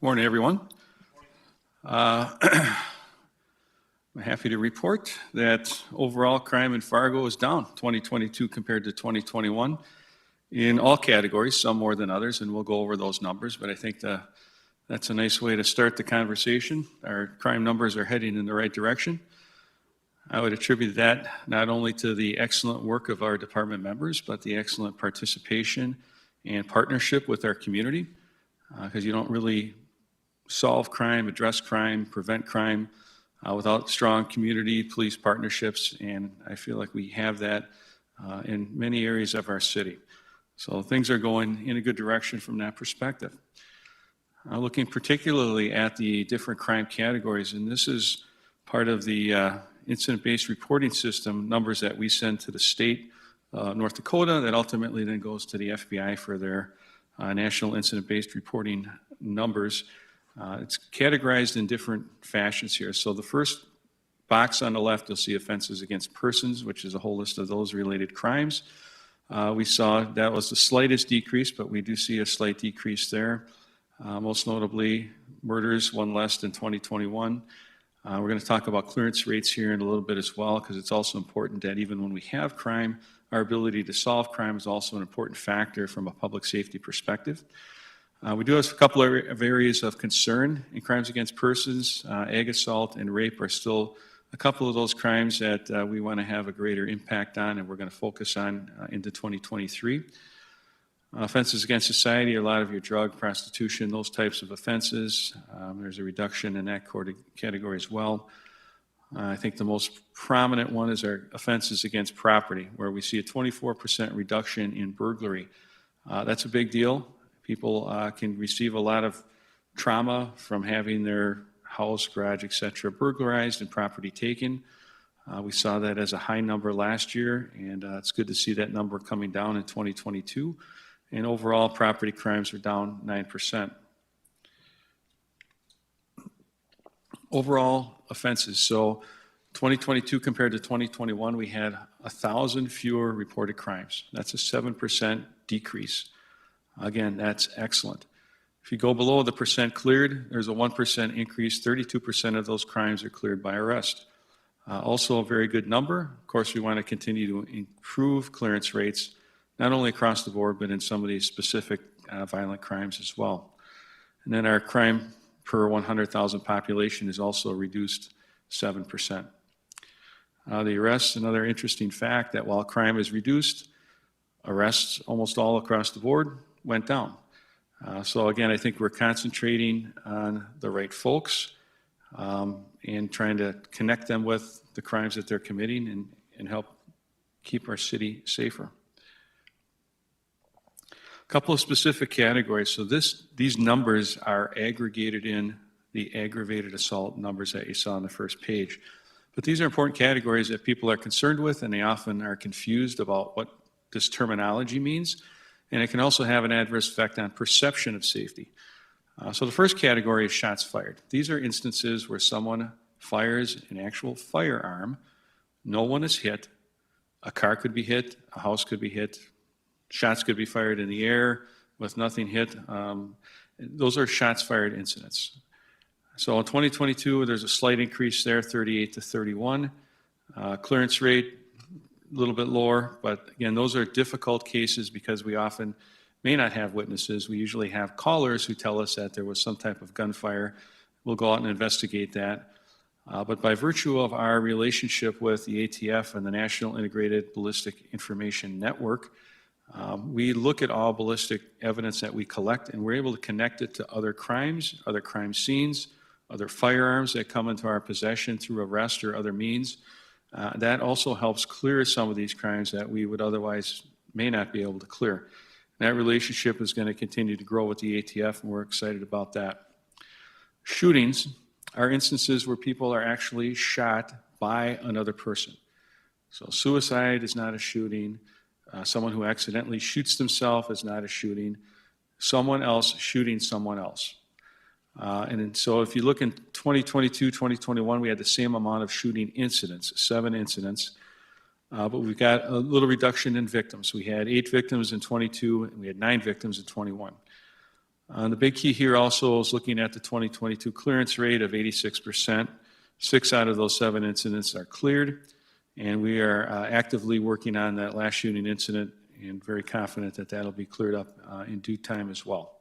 Morning, everyone. I'm happy to report that overall crime in Fargo is down 2022 compared to 2021 in all categories, some more than others, and we'll go over those numbers, but I think that's a nice way to start the conversation. Our crime numbers are heading in the right direction. I would attribute that not only to the excellent work of our department members, but the excellent participation and partnership with our community, because you don't really solve crime, address crime, prevent crime without strong community police partnerships, and I feel like we have that in many areas of our city. So things are going in a good direction from that perspective. Looking particularly at the different crime categories, and this is part of the incident-based reporting system numbers that we send to the state, North Dakota, that ultimately then goes to the FBI for their national incident-based reporting numbers. It's categorized in different fashions here. So the first box on the left, you'll see offenses against persons, which is a whole list of those related crimes. We saw that was the slightest decrease, but we do see a slight decrease there. Most notably, murders, one less than 2021. We're going to talk about clearance rates here in a little bit as well, because it's also important that even when we have crime, our ability to solve crime is also an important factor from a public safety perspective. We do have a couple of areas of concern in crimes against persons. Ag assault and rape are still a couple of those crimes that we want to have a greater impact on, and we're going to focus on into 2023. Offenses against society are a lot of your drug, prostitution, those types of offenses. There's a reduction in that category as well. I think the most prominent one is our offenses against property, where we see a 24% reduction in burglary. That's a big deal. People can receive a lot of trauma from having their house, garage, etc. burglarized and property taken. We saw that as a high number last year, and it's good to see that number coming down in 2022. And overall, property crimes are down 9%. Overall offenses, so 2022 compared to 2021, we had 1,000 fewer reported crimes. That's a 7% decrease. Again, that's excellent. If you go below the percent cleared, there's a 1% increase. 32% of those crimes are cleared by arrest. Also a very good number. Of course, we want to continue to improve clearance rates, not only across the board, but in some of these specific violent crimes as well. And then our crime per 100,000 population is also reduced 7%. The arrests, another interesting fact that while crime is reduced, arrests almost all across the board went down. So again, I think we're concentrating on the right folks and trying to connect them with the crimes that they're committing and help keep our city safer. A couple of specific categories. So these numbers are aggregated in the aggravated assault numbers that you saw on the first page. But these are important categories that people are concerned with, and they often are confused about what this terminology means. And it can also have an adverse effect on perception of safety. So the first category is shots fired. These are instances where someone fires an actual firearm. No one is hit. A car could be hit. A house could be hit. Shots could be fired in the air with nothing hit. Those are shots fired incidents. So in 2022, there's a slight increase there, 38 to 31. Clearance rate, a little bit lower, but again, those are difficult cases because we often may not have witnesses. We usually have callers who tell us that there was some type of gunfire. We'll go out and investigate that. But by virtue of our relationship with the ATF and the National Integrated Ballistic Information Network, we look at all ballistic evidence that we collect, and we're able to connect it to other crimes, other crime scenes, other firearms that come into our possession through arrest or other means. That also helps clear some of these crimes that we would otherwise may not be able to clear. That relationship is going to continue to grow with the ATF, and we're excited about that. Shootings are instances where people are actually shot by another person. So suicide is not a shooting. Someone who accidentally shoots themselves is not a shooting. Someone else shooting someone else. And so if you look in 2022, 2021, we had the same amount of shooting incidents, 7 incidents. But we've got a little reduction in victims. We had 8 victims in 22, and we had 9 victims in 21. The big key here also is looking at the 2022 clearance rate of 86%. 6 out of those 7 incidents are cleared, and we are actively working on that last shooting incident and very confident that that'll be cleared up in due time as well.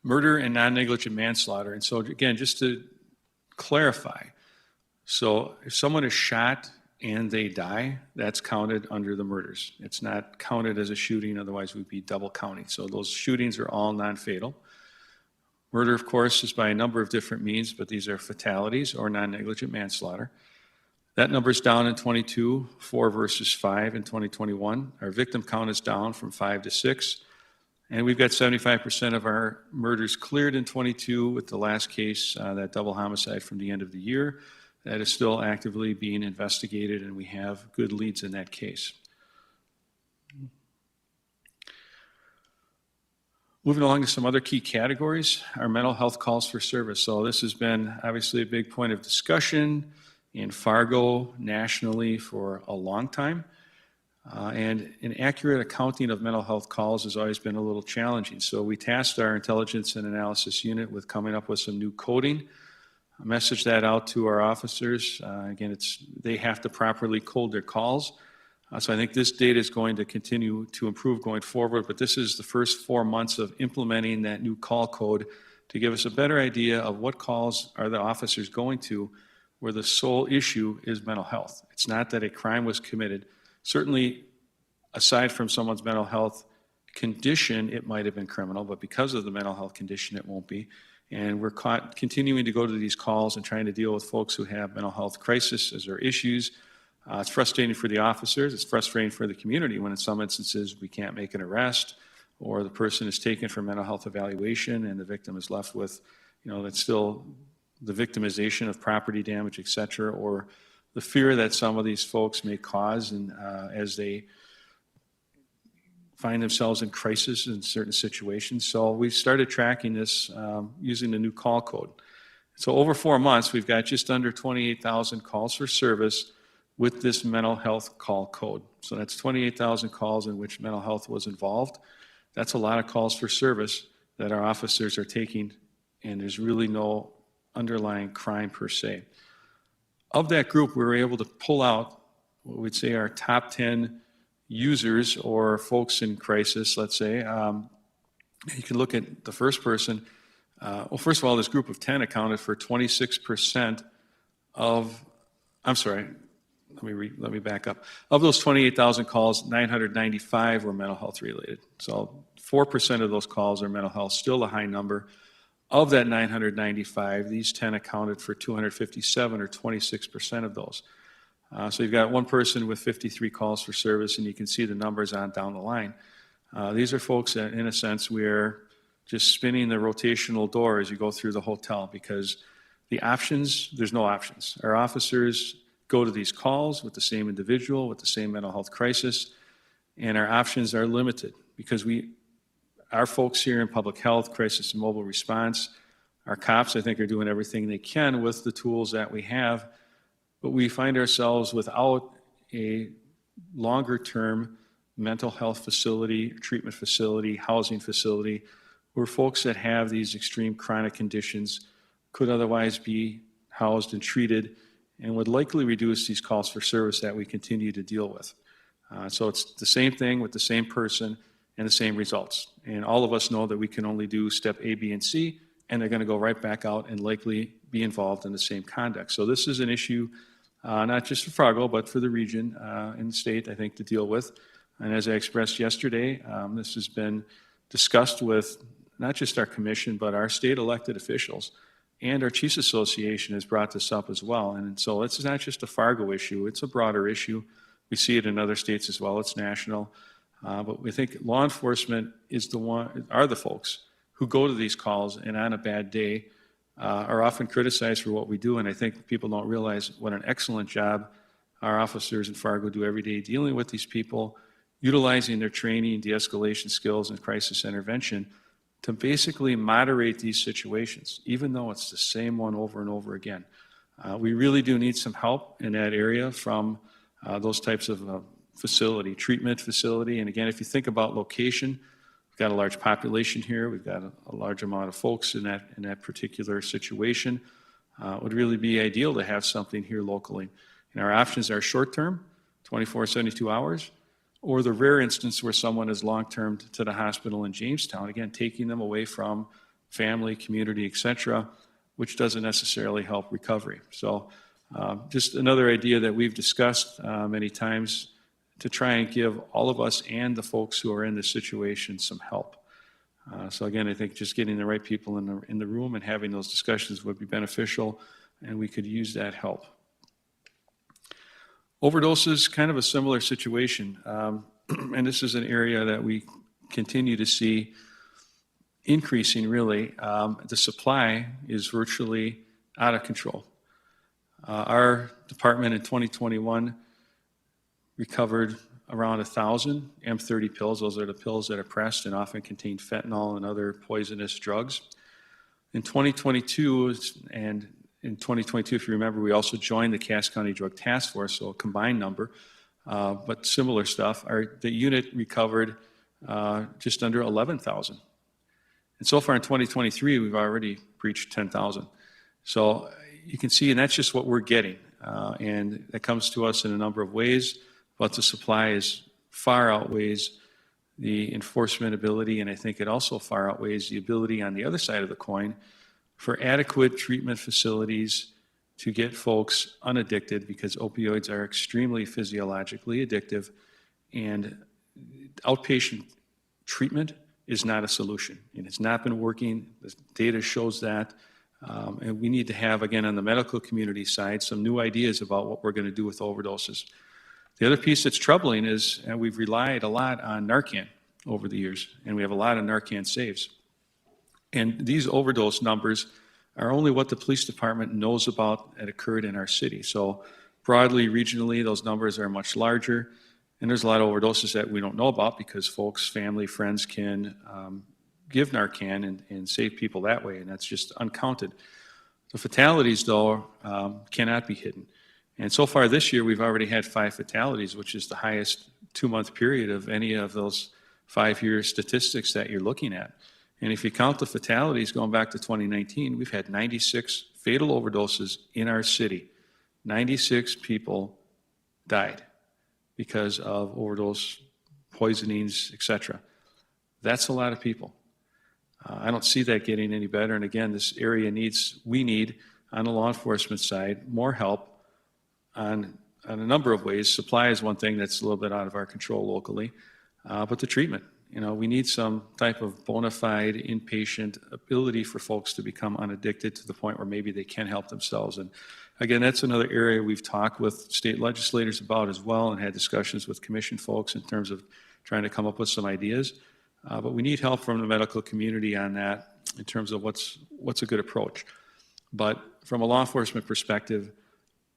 Murder and non-negligent manslaughter. And so again, just to clarify, so if someone is shot and they die, that's counted under the murders. It's not counted as a shooting, otherwise we'd be double counting. So those shootings are all non-fatal. Murder, of course, is by a number of different means, but these are fatalities or non-negligent manslaughter. That number's down in 22, 4 versus 5 in 2021. Our victim count is down from 5 to 6. And we've got 75% of our murders cleared in 22, with the last case, that double homicide from the end of the year, that is still actively being investigated, and we have good leads in that case. Moving along to some other key categories, our mental health calls for service. So this has been obviously a big point of discussion in Fargo nationally for a long time. And an accurate accounting of mental health calls has always been a little challenging. So we tasked our intelligence and analysis unit with coming up with some new coding. I messaged that out to our officers. Again, they have to properly code their calls. So I think this data is going to continue to improve going forward, but this is the first 4 months of implementing that new call code to give us a better idea of what calls are the officers going to where the sole issue is mental health. It's not that a crime was committed. Certainly, aside from someone's mental health condition, it might have been criminal, but because of the mental health condition, it won't be. And we're continuing to go to these calls and trying to deal with folks who have mental health crisis as their issues. It's frustrating for the officers. It's frustrating for the community when in some instances we can't make an arrest or the person is taken for mental health evaluation and the victim is left with, that's still the victimization of property damage, et cetera, or the fear that some of these folks may cause as they find themselves in crisis in certain situations. So we started tracking this using the new call code. So over 4 months, we've got just under 28,000 calls for service with this mental health call code. So that's 28,000 calls in which mental health was involved. That's a lot of calls for service that our officers are taking, and there's really no underlying crime per se. Of that group, we were able to pull out what we'd say our top 10 users or folks in crisis, let's say. You can look at the first person. Well, first of all, this group of 10 accounted for 26% of, I'm sorry, let me back up. Of those 28,000 calls, 995 were mental health related. So 4% of those calls are mental health, still a high number. Of that 995, these 10 accounted for 257 or 26% of those. So you've got one person with 53 calls for service, and you can see the numbers on down the line. These are folks that, in a sense, we're just spinning the rotational door as you go through the hotel, because the options, there's no options. Our officers go to these calls with the same individual, with the same mental health crisis, and our options are limited because our folks here in public health, crisis and mobile response, our cops, I think, are doing everything they can with the tools that we have, but we find ourselves without a longer-term mental health facility, treatment facility, housing facility, where folks that have these extreme chronic conditions could otherwise be housed and treated and would likely reduce these calls for service that we continue to deal with. So it's the same thing with the same person and the same results. And all of us know that we can only do step A, B, and C, and they're going to go right back out and likely be involved in the same conduct. So this is an issue not just for Fargo, but for the region and the state, I think, to deal with. And as I expressed yesterday, this has been discussed with not just our commission, but our state elected officials. And our Chiefs Association has brought this up as well. And so it's not just a Fargo issue, it's a broader issue. We see it in other states as well, it's national. But we think law enforcement are the folks who go to these calls and on a bad day are often criticized for what we do. And I think people don't realize what an excellent job our officers in Fargo do every day dealing with these people, utilizing their training, de-escalation skills, and crisis intervention to basically moderate these situations, even though it's the same one over and over again. We really do need some help in that area from those types of facility, treatment facility. And again, if you think about location, we've got a large population here. We've got a large amount of folks in that particular situation. It would really be ideal to have something here locally. And our options are short-term, 24, 72 hours, or the rare instance where someone is long-term to the hospital in Jamestown, again, taking them away from family, community, et cetera, which doesn't necessarily help recovery. So just another idea that we've discussed many times to try and give all of us and the folks who are in this situation some help. So again, I think just getting the right people in the room and having those discussions would be beneficial, and we could use that help. Overdoses, kind of a similar situation, and this is an area that we continue to see increasing, really. The supply is virtually out of control. Our department in 2021 recovered around 1,000 M30 pills. Those are the pills that are pressed and often contain fentanyl and other poisonous drugs. In 2022, and in 2022, if you remember, we also joined the Cass County Drug Task Force, so a combined number, but similar stuff. The unit recovered just under 11,000. And so far in 2023, we've already breached 10,000. So you can see, and that's just what we're getting. And that comes to us in a number of ways, but the supply far outweighs the enforcement ability, and I think it also far outweighs the ability on the other side of the coin for adequate treatment facilities to get folks unaddicted, because opioids are extremely physiologically addictive, and outpatient treatment is not a solution. And it's not been working. The data shows that. And we need to have, again, on the medical community side, some new ideas about what we're going to do with overdoses. The other piece that's troubling is, and we've relied a lot on Narcan over the years, and we have a lot of Narcan saves. And these overdose numbers are only what the police department knows about that occurred in our city. So broadly, regionally, those numbers are much larger. And there's a lot of overdoses that we don't know about because folks, family, friends can give Narcan and save people that way, and that's just uncounted. The fatalities, though, cannot be hidden. And so far this year, we've already had 5 fatalities, which is the highest 2-month period of any of those 5-year statistics that you're looking at. And if you count the fatalities going back to 2019, we've had 96 fatal overdoses in our city. 96 people died because of overdose, poisonings, et cetera. That's a lot of people. I don't see that getting any better. And again, this area we need, on the law enforcement side, more help on a number of ways. Supply is one thing that's a little bit out of our control locally, but the treatment. We need some type of bona fide inpatient ability for folks to become unaddicted to the point where maybe they can help themselves. And again, that's another area we've talked with state legislators about as well, and had discussions with commission folks in terms of trying to come up with some ideas. But we need help from the medical community on that in terms of what's a good approach. But from a law enforcement perspective,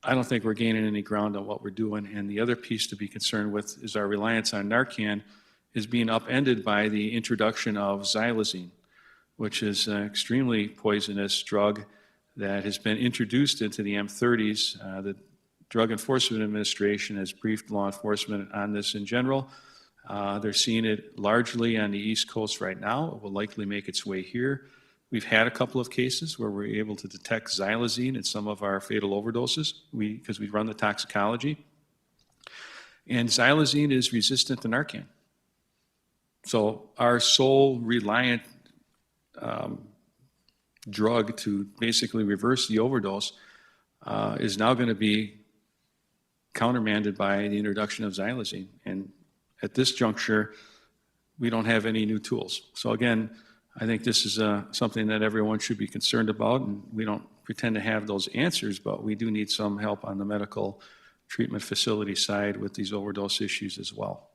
I don't think we're gaining any ground on what we're doing. And the other piece to be concerned with is our reliance on Narcan is being upended by the introduction of Xylazine, which is an extremely poisonous drug that has been introduced into the M30s. The Drug Enforcement Administration has briefed law enforcement on this in general. They're seeing it largely on the East Coast right now. It will likely make its way here. We've had a couple of cases where we're able to detect Xylazine in some of our fatal overdoses because we run the toxicology. And Xylazine is resistant to Narcan. So our sole reliant drug to basically reverse the overdose is now going to be countermanded by the introduction of Xylazine. And at this juncture, we don't have any new tools. So again, I think this is something that everyone should be concerned about, and we don't pretend to have those answers, but we do need some help on the medical treatment facility side with these overdose issues as well.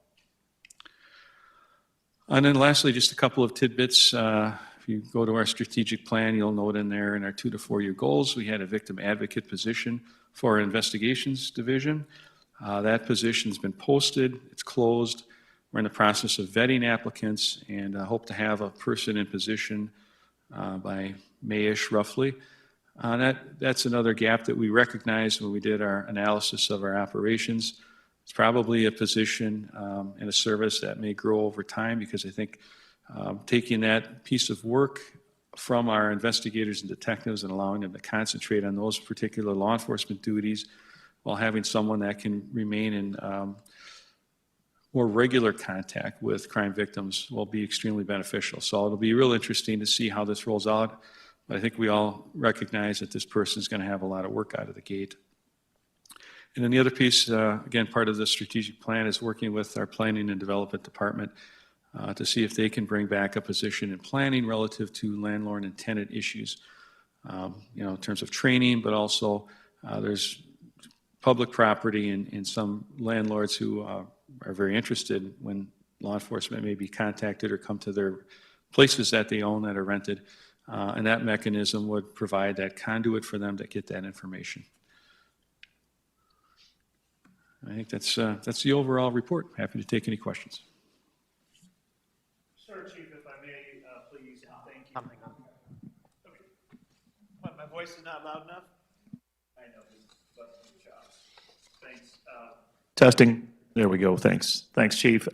And then lastly, just a couple of tidbits. If you go to our strategic plan, you'll note in there in our 2 to 4 year goals, we had a victim advocate position for our investigations division. That position's been posted, it's closed. We're in the process of vetting applicants and hope to have a person in position by May-ish roughly. That's another gap that we recognized when we did our analysis of our operations. It's probably a position and a service that may grow over time, because I think taking that piece of work from our investigators and detectives and allowing them to concentrate on those particular law enforcement duties while having someone that can remain in more regular contact with crime victims will be extremely beneficial. So it'll be real interesting to see how this rolls out. But I think we all recognize that this person is going to have a lot of work out of the gate. And then the other piece, again, part of the strategic plan is working with our planning and development department to see if they can bring back a position in planning relative to landlord and tenant issues, in terms of training, but also there's public property and some landlords who are very interested when law enforcement may be contacted or come to their places that they own that are rented. And that mechanism would provide that conduit for them to get that information. I think that's the overall report. Happy to take any questions. Sir, Chief, if I may, please, thank you. Okay. My voice is not loud enough? I know, but good job. Thanks. Testing. There we go. Thanks. Thanks, Chief.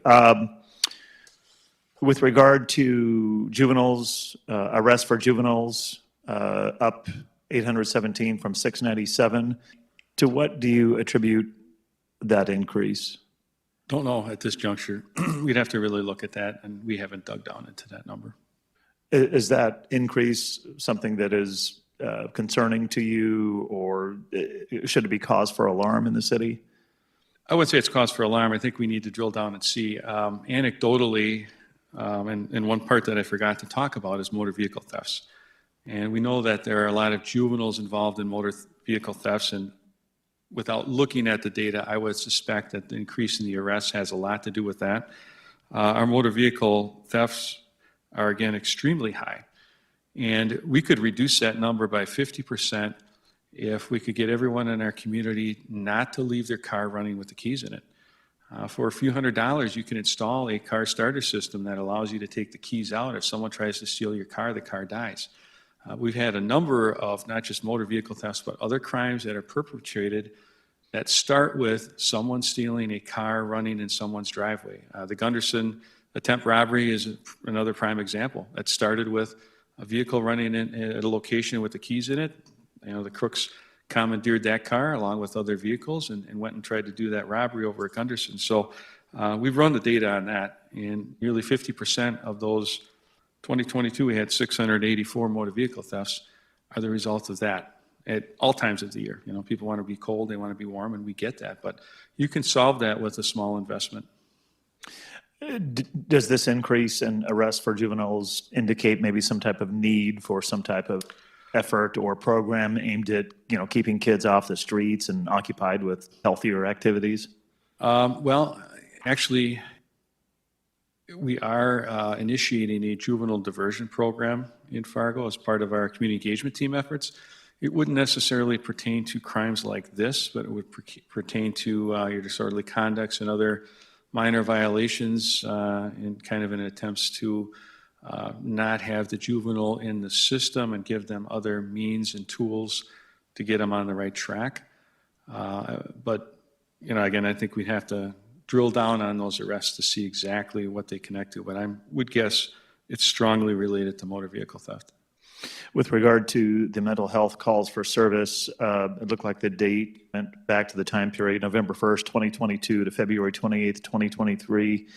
With regard to juveniles, arrests for juveniles, up 817 from 697, to what do you attribute that increase? Don't know at this juncture. We'd have to really look at that, and we haven't dug down into that number. Is that increase something that is concerning to you, or should it be cause for alarm in the city? I would say it's cause for alarm. I think we need to drill down and see. Anecdotally, and one part that I forgot to talk about is motor vehicle thefts. And we know that there are a lot of juveniles involved in motor vehicle thefts, and without looking at the data, I would suspect that the increase in the arrests has a lot to do with that. Our motor vehicle thefts are, again, extremely high. And we could reduce that number by 50% if we could get everyone in our community not to leave their car running with the keys in it. For a few $100s, you can install a car starter system that allows you to take the keys out. If someone tries to steal your car, the car dies. We've had a number of not just motor vehicle thefts, but other crimes that are perpetrated that start with someone stealing a car running in someone's driveway. The Gunderson attempt robbery is another prime example. That started with a vehicle running in at a location with the keys in it. The crooks commandeered that car along with other vehicles and went and tried to do that robbery over at Gunderson. So we've run the data on that, and nearly 50% of those 2022, we had 684 motor vehicle thefts, are the result of that at all times of the year. People want to be cold, they want to be warm, and we get that. But you can solve that with a small investment. Does this increase in arrests for juveniles indicate maybe some type of need for some type of effort or program aimed at, keeping kids off the streets and occupied with healthier activities? Well, actually, we are initiating a juvenile diversion program in Fargo as part of our community engagement team efforts. It wouldn't necessarily pertain to crimes like this, but it would pertain to your disorderly conducts and other minor violations in kind of an attempts to not have the juvenile in the system and give them other means and tools to get them on the right track. But, again, I think we'd have to drill down on those arrests to see exactly what they connect to. But I would guess it's strongly related to motor vehicle theft. With regard to the mental health calls for service, it looked like the date went back to the time period, November 1st, 2022 to February 28th, 2023.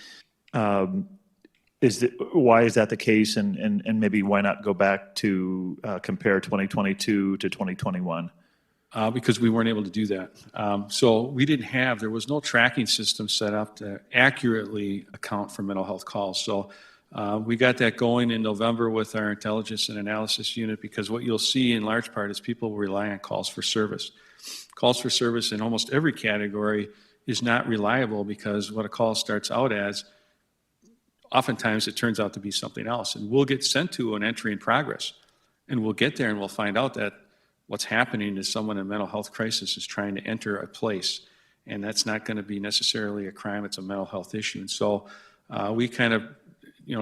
Why is that the case, and maybe why not go back to compare 2022 to 2021? Because we weren't able to do that. So there was no tracking system set up to accurately account for mental health calls. So we got that going in November with our intelligence and analysis unit, because what you'll see in large part is people rely on calls for service. Calls for service in almost every category is not reliable, because what a call starts out as, oftentimes it turns out to be something else. And we'll get sent to an entry in progress, and we'll get there and we'll find out that what's happening is someone in a mental health crisis is trying to enter a place, and that's not going to be necessarily a crime, it's a mental health issue. And so we kind of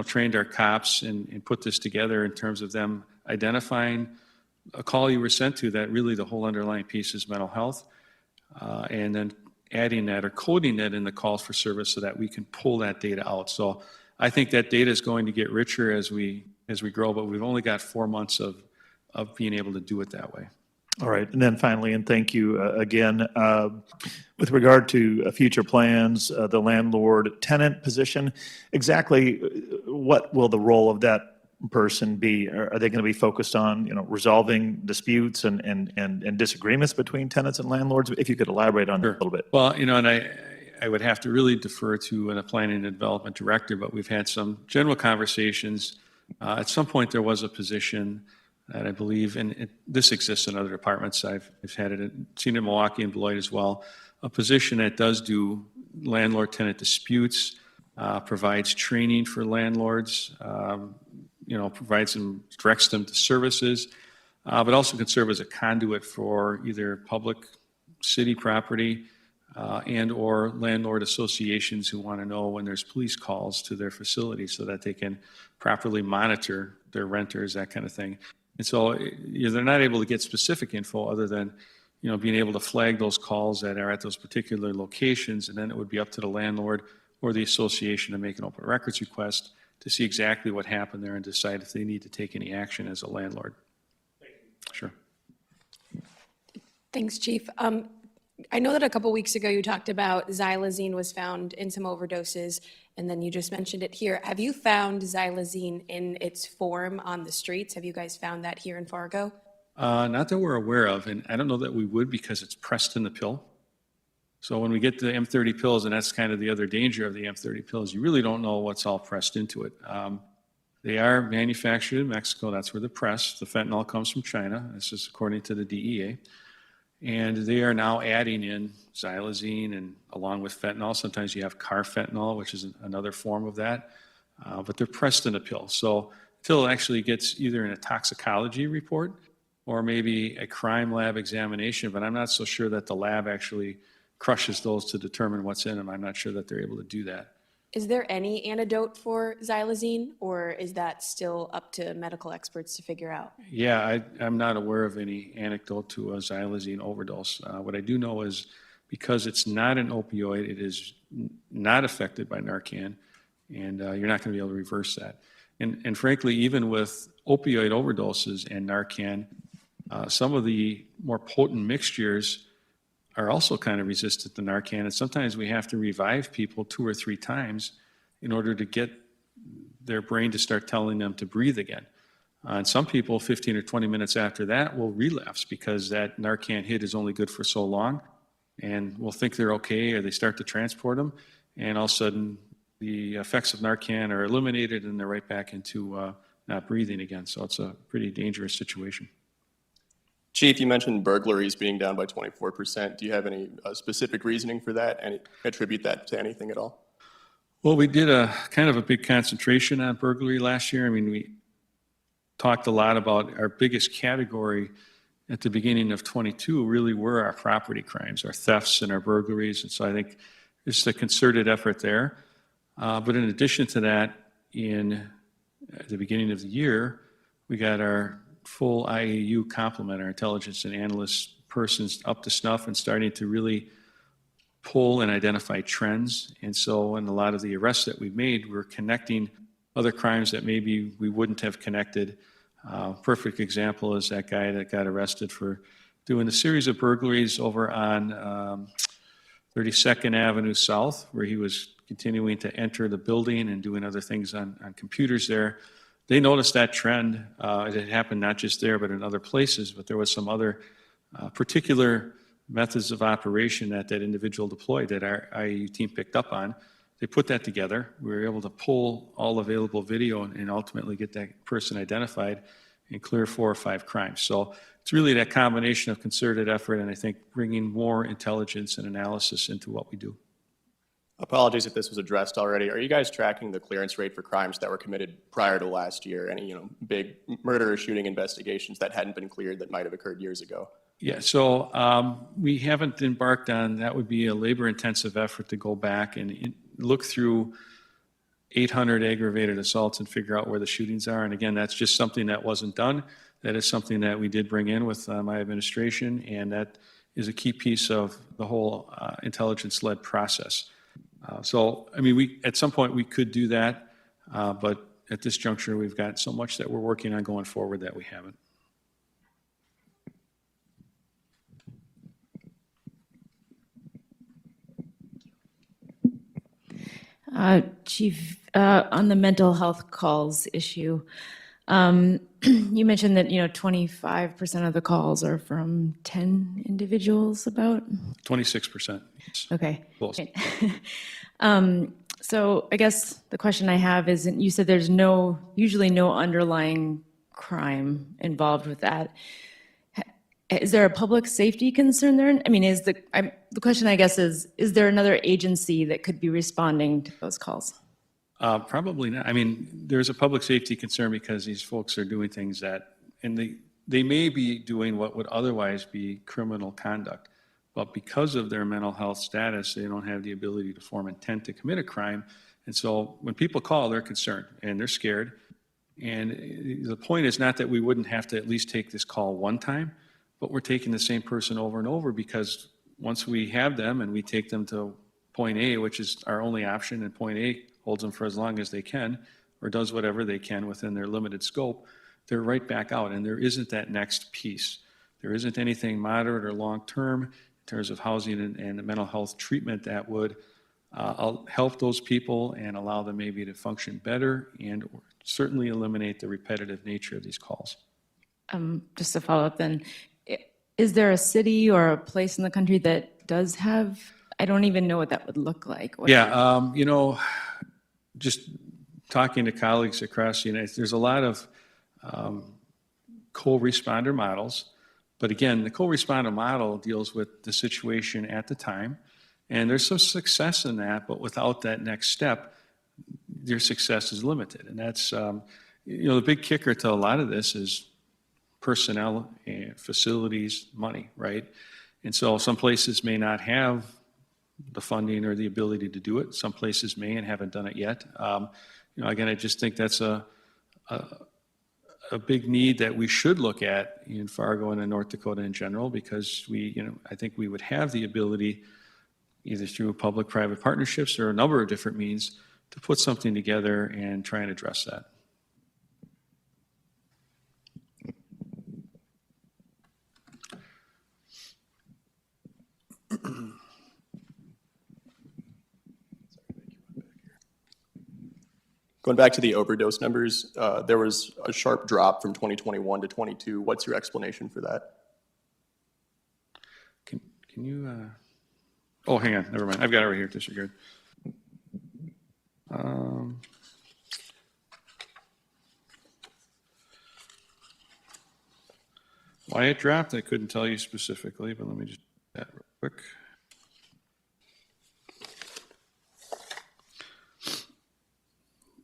trained our cops and put this together in terms of them identifying a call you were sent to that really the whole underlying piece is mental health, and then adding that or coding that in the calls for service so that we can pull that data out. So I think that data is going to get richer as we grow, but we've only got 4 months of being able to do it that way. All right, and then finally, and thank you again, with regard to future plans, the landlord-tenant position, exactly what will the role of that person be? Are they going to be focused on, resolving disputes and disagreements between tenants and landlords? If you could elaborate on that a little bit. Well, and I would have to really defer to a planning and development director, but we've had some general conversations. At some point, there was a position that I believe, and this exists in other departments. I've had it, seen it in Milwaukee and Beloit as well, a position that does do landlord-tenant disputes, provides training for landlords, provides them, directs them to services, but also can serve as a conduit for either public city property and or landlord associations who want to know when there's police calls to their facility so that they can properly monitor their renters, that kind of thing. And so they're not able to get specific info other than, being able to flag those calls that are at those particular locations, and then it would be up to the landlord or the association to make an open records request to see exactly what happened there and decide if they need to take any action as a landlord. Thank you. Sure. Thanks, Chief. I know that a couple weeks ago you talked about Xylazine was found in some overdoses, and then you just mentioned it here. Have you found Xylazine in its form on the streets? Have you guys found that here in Fargo? Not that we're aware of, and I don't know that we would because it's pressed in the pill. So when we get to the M30 pills, and that's kind of the other danger of the M30 pills, you really don't know what's all pressed into it. They are manufactured in Mexico. That's where they're pressed. The fentanyl comes from China. This is according to the DEA. And they are now adding in xylazine and along with fentanyl. Sometimes you have carfentanil, which is another form of that. But they're pressed in a pill. So until it actually gets either in a toxicology report or maybe a crime lab examination, but I'm not so sure that the lab actually crushes those to determine what's in them. I'm not sure that they're able to do that. Is there any antidote for Xylazine, or is that still up to medical experts to figure out? Yeah, I'm not aware of any anecdote to a xylazine overdose. What I do know is because it's not an opioid, it is not affected by Narcan, and you're not going to be able to reverse that. And frankly, even with opioid overdoses and Narcan, some of the more potent mixtures are also kind of resistant to Narcan, and sometimes we have to revive people 2 or 3 times in order to get their brain to start telling them to breathe again. And some people, 15 or 20 minutes after that, will relapse because that Narcan hit is only good for so long, and will think they're okay, or they start to transport them, and all of a sudden the effects of Narcan are eliminated and they're right back into not breathing again. So it's a pretty dangerous situation. Chief, you mentioned burglaries being down by 24%. Do you have any specific reasoning for that, and attribute that to anything at all? Well, we did a kind of a big concentration on burglary last year. I mean, we talked a lot about our biggest category at the beginning of 22 really were our property crimes, our thefts and our burglaries. And so I think it's a concerted effort there. But in addition to that, at the beginning of the year, we got our full IAU complement, our intelligence and analyst persons up to snuff and starting to really pull and identify trends. And so in a lot of the arrests that we've made, we're connecting other crimes that maybe we wouldn't have connected. Perfect example is that guy that got arrested for doing a series of burglaries over on 32nd Avenue South, where he was continuing to enter the building and doing other things on computers there. They noticed that trend. It had happened not just there, but in other places, but there was some other particular methods of operation that individual deployed that our IAU team picked up on. They put that together. We were able to pull all available video and ultimately get that person identified and clear 4 or 5 crimes. So it's really that combination of concerted effort and I think bringing more intelligence and analysis into what we do. Apologies if this was addressed already. Are you guys tracking the clearance rate for crimes that were committed prior to last year? Any big murder or shooting investigations that hadn't been cleared that might have occurred years ago? Yeah, so we haven't embarked on, that would be a labor-intensive effort to go back and look through 800 aggravated assaults and figure out where the shootings are. And again, that's just something that wasn't done. That is something that we did bring in with my administration, and that is a key piece of the whole intelligence-led process. So, I mean, at some point, we could do that, but at this juncture, we've got so much that we're working on going forward that we haven't. Chief, on the mental health calls issue, you mentioned that, 25% of the calls are from 10 individuals about? 26%. Okay. Close. So I guess the question I have is, you said there's usually no underlying crime involved with that. Is there a public safety concern there? I mean, the question I guess is there another agency that could be responding to those calls? Probably not. I mean, there's a public safety concern because these folks are doing things and they may be doing what would otherwise be criminal conduct, but because of their mental health status, they don't have the ability to form intent to commit a crime. And so when people call, they're concerned and they're scared. And the point is not that we wouldn't have to at least take this call one time, but we're taking the same person over and over because once we have them and we take them to point A, which is our only option, and point A holds them for as long as they can or does whatever they can within their limited scope, they're right back out. And there isn't that next piece. There isn't anything moderate or long-term in terms of housing and mental health treatment that would help those people and allow them maybe to function better and certainly eliminate the repetitive nature of these calls. Just to follow up then, is there a city or a place in the country that does have, I don't even know what that would look like. Yeah, just talking to colleagues across the United States, there's a lot of co-responder models. But again, the co-responder model deals with the situation at the time. And there's some success in that, but without that next step, your success is limited. And that's, the big kicker to a lot of this is personnel and facilities, money, right? And so some places may not have the funding or the ability to do it. Some places may and haven't done it yet. Again, I just think that's a big need that we should look at in Fargo and in North Dakota in general, because I think we would have the ability, either through public-private partnerships or a number of different means, to put something together and try and address that. Going back to the overdose numbers, there was a sharp drop from 2021 to 22. What's your explanation for that? Can you, oh, hang on, never mind. I've got it right here, disregard. Why it dropped, I couldn't tell you specifically, but let me just do that real quick.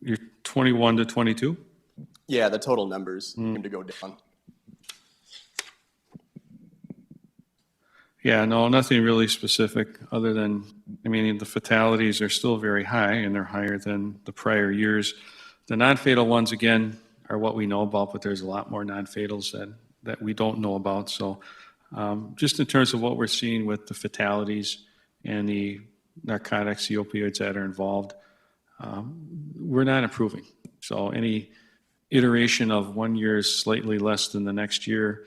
You're 21 to 22? Yeah, the total numbers seem to go down. Yeah, no, nothing really specific other than, the fatalities are still very high and they're higher than the prior years. The non-fatal ones, again, are what we know about, but there's a lot more non-fatals that we don't know about. So just in terms of what we're seeing with the fatalities and the narcotics, the opioids that are involved, we're not improving. So any iteration of 1 year is slightly less than the next year.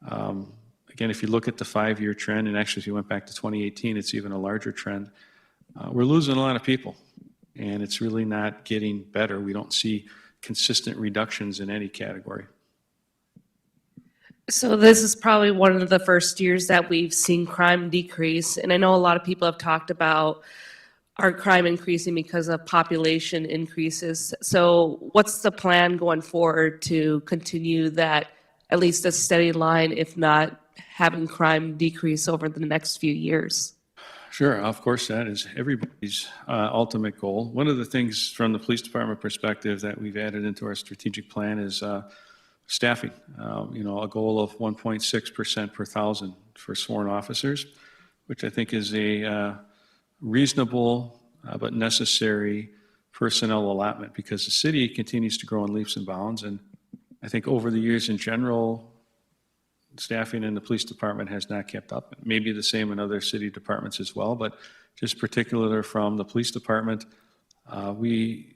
Again, if you look at the 5-year trend, and actually if you went back to 2018, it's even a larger trend, we're losing a lot of people, and it's really not getting better. We don't see consistent reductions in any category. So this is probably one of the first years that we've seen crime decrease. And I know a lot of people have talked about our crime increasing because of population increases. So what's the plan going forward to continue that, at least a steady line, if not having crime decrease over the next few years? Sure, of course, that is everybody's ultimate goal. One of the things from the police department perspective that we've added into our strategic plan is staffing. A goal of 1.6% per thousand for sworn officers, which I think is a reasonable but necessary personnel allotment, because the city continues to grow in leaps and bounds. And I think over the years in general, staffing in the police department has not kept up. Maybe the same in other city departments as well, but just particular from the police department, we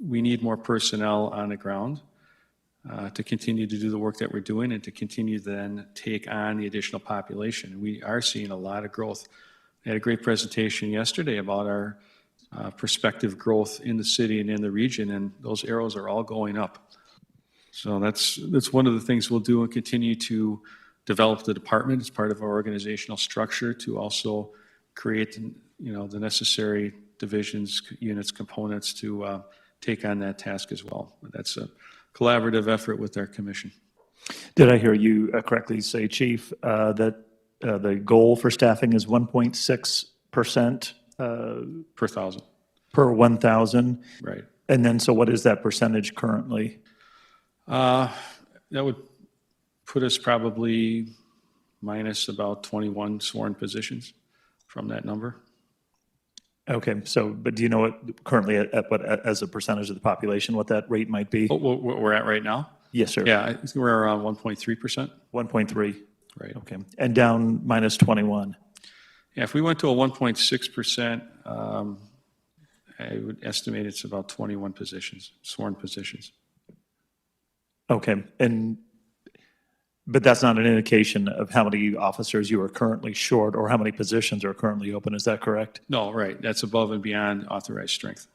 need more personnel on the ground to continue to do the work that we're doing and to continue then take on the additional population. We are seeing a lot of growth. I had a great presentation yesterday about our prospective growth in the city and in the region, and those arrows are all going up. So that's one of the things we'll do and continue to develop the department as part of our organizational structure to also create, the necessary divisions, units, components to take on that task as well. That's a collaborative effort with our commission. Did I hear you correctly say, Chief, that the goal for staffing is 1.6% Per thousand, per 1,000? right. And then, so what is that percentage currently? That would put us probably minus about 21 sworn positions from that number. Okay, so, but do you know what currently as a percentage of the population, what that rate might be? What we're at right now? Yes, sir. Yeah, I think we're around 1.3%. 1.3, Right. okay. And down minus 21. Yeah, if we went to a 1.6%, I would estimate it's about 21 positions, sworn positions. Okay, but that's not an indication of how many officers you are currently short or how many positions are currently open, is that correct? No, right, that's above and beyond authorized strength.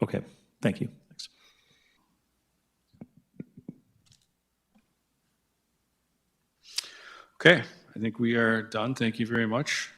Okay, thank you. Thanks. Okay, I think we are done. Thank you very much.